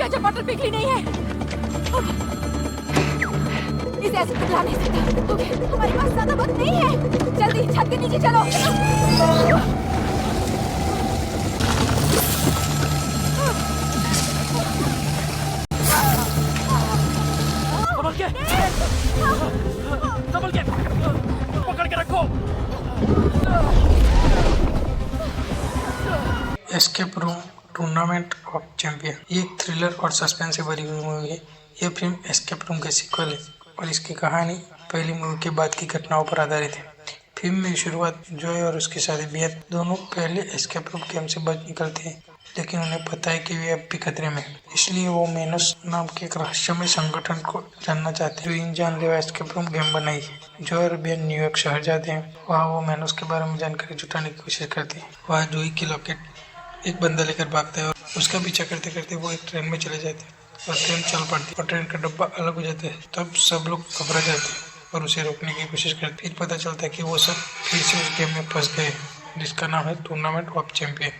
Venture bottle पिघली नहीं है। इसे ऐसे पिघला नहीं सकता। ओके, हमारे पास ज्यादा वक्त नहीं है। जल्दी छत के नीचे चलो। संभल के, संभल के, पकड़ के रखो। Escape room tournament of champion ये एक थ्रिलर और सस्पेंस से भरी हुई मूवी है। यह फिल्म एस्केप रूम के सीक्वल है और इसकी कहानी पहली मूवी के बाद की घटनाओं पर आधारित है। फिल्म में शुरुआत जॉय और उसके साथी बियन दोनों पहले एस्केप रूम गेम से बच निकलते हैं, लेकिन उन्हें पता है कि वे अब भी खतरे में, इसलिए वो मेनस नाम के एक रहस्यमय संगठन को जानना चाहते हैं जो इन जानलेवा एस्केप रूम गेम बनाई है। जॉय और बियन न्यूयॉर्क शहर जाते हैं। वहाँ वो मेनस के बारे में जानकारी जुटाने की कोशिश करते हैं। वहाँ जॉय की लॉकेट एक बंदा लेकर भागता है और उसका पीछा करते करते वो एक ट्रेन में चले जाते हैं और ट्रेन चल पड़ती है और ट्रेन का डब्बा अलग हो जाता है। तब सब लोग घबरा जाते हैं और उसे रोकने की कोशिश करते हैं। फिर पता चलता है कि वो सब फिर से उस गेम में फंस गए जिसका नाम है टूर्नामेंट ऑफ चैंपियन,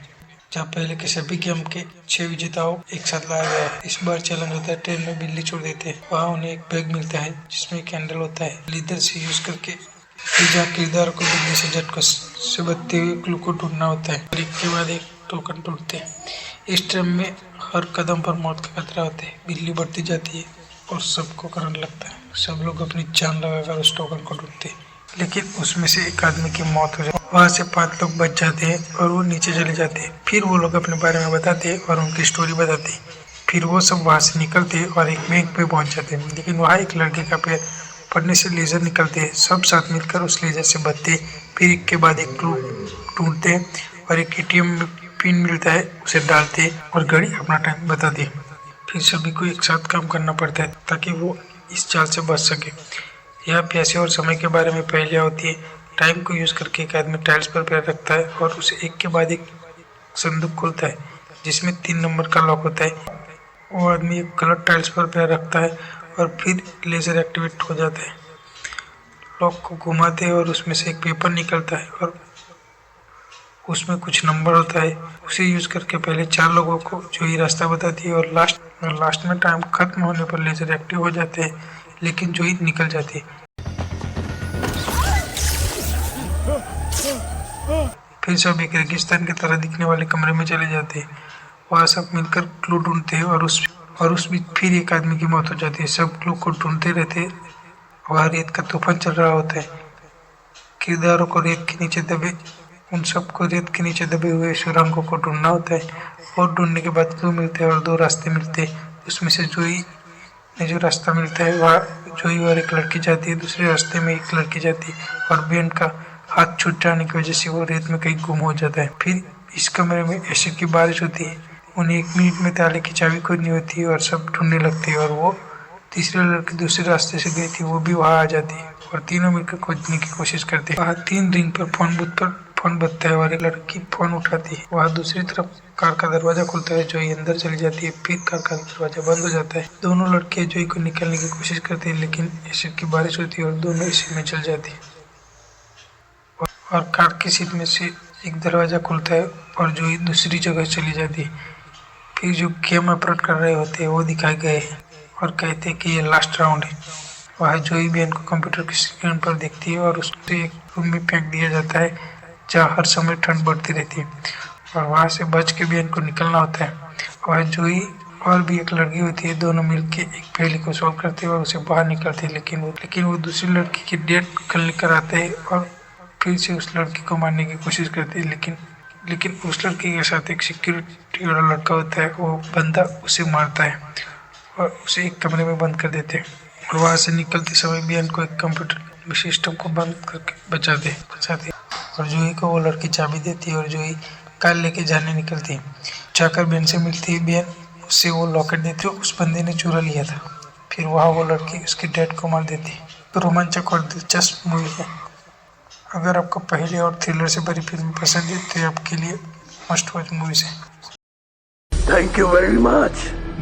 जहाँ पहले के सभी गेम के 6 विजेताओं एक साथ लाया गया है। इस बार चैलेंज होता है ट्रेन में बिल्ली छोड़ देते हैं। वहाँ उन्हें एक बैग मिलता है जिसमें कैंडल होता है। लीडर से यूज करके जहाँ किरदार को बिल्ली से झटकों से बचते हुए क्लू को ढूंढना होता है। एक के बाद एक टोकन टूटते हैं। इस ट्रेन में हर कदम पर मौत का खतरा होता है। बिल्ली बढ़ती जाती है और सबको करंट लगता है। सब लोग अपनी जान लगाकर उस टोकन को ढूंढते हैं, लेकिन उसमें से एक आदमी की मौत हो जाती है। वहाँ से 5 लोग बच जाते हैं और वो नीचे चले जाते हैं। फिर वो लोग अपने बारे में बताते हैं और उनकी स्टोरी बताते हैं। फिर वो सब वहाँ से निकलते हैं और एक बैंक पे पहुँच जाते हैं, लेकिन वहाँ एक लड़के का पैर पड़ने से लेजर निकलते हैं। सब साथ मिलकर उस लेजर से बचते हैं। फिर एक के बाद एक क्लू ढूंढते हैं और एक एटीएम पिन मिलता है, उसे डालते हैं और घड़ी अपना टाइम बताती है। फिर सभी को एक साथ काम करना पड़ता है ताकि वो इस चाल से बच सके। यह पैसे और समय के बारे में पहेलियाँ होती है। टाइम को यूज करके एक आदमी टाइल्स पर पैर रखता है और उसे एक के बाद एक संदूक खोलता है जिसमें 3 नंबर का लॉक होता है। वो आदमी एक गलत टाइल्स पर पैर रखता है और फिर लेजर एक्टिवेट हो जाता है। लॉक को घुमाते हैं और उसमें से एक पेपर निकलता है और उसमें कुछ नंबर होता है। उसे यूज करके पहले 4 लोगों को जो ही रास्ता बताती है और लास्ट में टाइम खत्म होने पर लेजर एक्टिव हो जाते हैं, लेकिन जो ही निकल जाती है। फिर सब एक रेगिस्तान की तरह दिखने वाले कमरे में चले जाते हैं। वहाँ सब मिलकर क्लू ढूंढते हैं और उस बीच फिर एक आदमी की मौत हो जाती है। सब क्लू को ढूंढते रहते हैं। वहाँ रेत का तूफान चल रहा होता है। किरदारों को रेत के नीचे दबे हुए सुरंगों को ढूंढना होता है और ढूंढने के बाद क्लू मिलते हैं और 2 रास्ते मिलते हैं। उसमें से जोई ने जो रास्ता मिलता है वहाँ जोई और एक लड़की जाती है, दूसरे रास्ते में एक लड़की जाती है और बेन का हाथ छूट जाने की वजह से वो रेत में कहीं गुम हो जाता है। फिर इस कमरे में एसिड की बारिश होती है। उन्हें 1 मिनट में ताले की चाबी खोजनी होती है और सब ढूंढने लगते हैं और वो तीसरे लड़की दूसरे रास्ते से गई थी, वो भी वहाँ आ जाती है और तीनों मिलकर खोजने की कोशिश करते हैं। वहाँ 3 रिंग पर फोन बूथ पर फोन बजता है और एक लड़की फोन उठाती है। वहाँ दूसरी तरफ कार का दरवाजा खुलता है, जोई अंदर चली जाती है। फिर कार का दरवाजा बंद हो जाता है। दोनों लड़कियां जोई को निकालने की कोशिश करती है, लेकिन एसिड की बारिश होती है और दोनों एसिड में चल जाती है और कार की सीट में से एक दरवाजा खुलता है और जोई दूसरी जगह चली जाती है। फिर जो गेम अपलोड कर रहे होते हैं वो दिखाए गए हैं और कहते हैं कि ये लास्ट राउंड है। वह जोई बेन को कंप्यूटर की स्क्रीन पर देखती है और उसे एक रूम में फेंक दिया जाता है जहाँ हर समय ठंड बढ़ती रहती है और वहाँ से बच के बेन को निकलना होता है। वह जोई और भी एक लड़की होती है, दोनों मिलके एक पहेली को सॉल्व करते हैं और उसे बाहर निकलते हैं, लेकिन वो दूसरी लड़की की डेट कल लेकर आते हैं और फिर से उस लड़की को मारने की कोशिश करते हैं, लेकिन उस लड़की के साथ एक सिक्योरिटी वाला लड़का होता है। वो बंदा उसे मारता है और उसे एक कमरे में बंद कर देते हैं और वहाँ से निकलते समय बेन को एक कंप्यूटर सिस्टम को बंद करके बचाते और जोई को वो लड़की चाबी देती है और जोई कार लेके जाने निकलती है। जाकर बेन से मिलती है। बेन उससे वो लॉकेट देती है, उस बंदे ने चुरा लिया था। फिर वहाँ वो लड़की उसके डैड को मार देती है। तो रोमांचक और दिलचस्प मूवी है। अगर आपको पहले और थ्रिलर से भरी फिल्म पसंद है तो आपके लिए मस्ट वॉच मूवीज है। Thank you very much.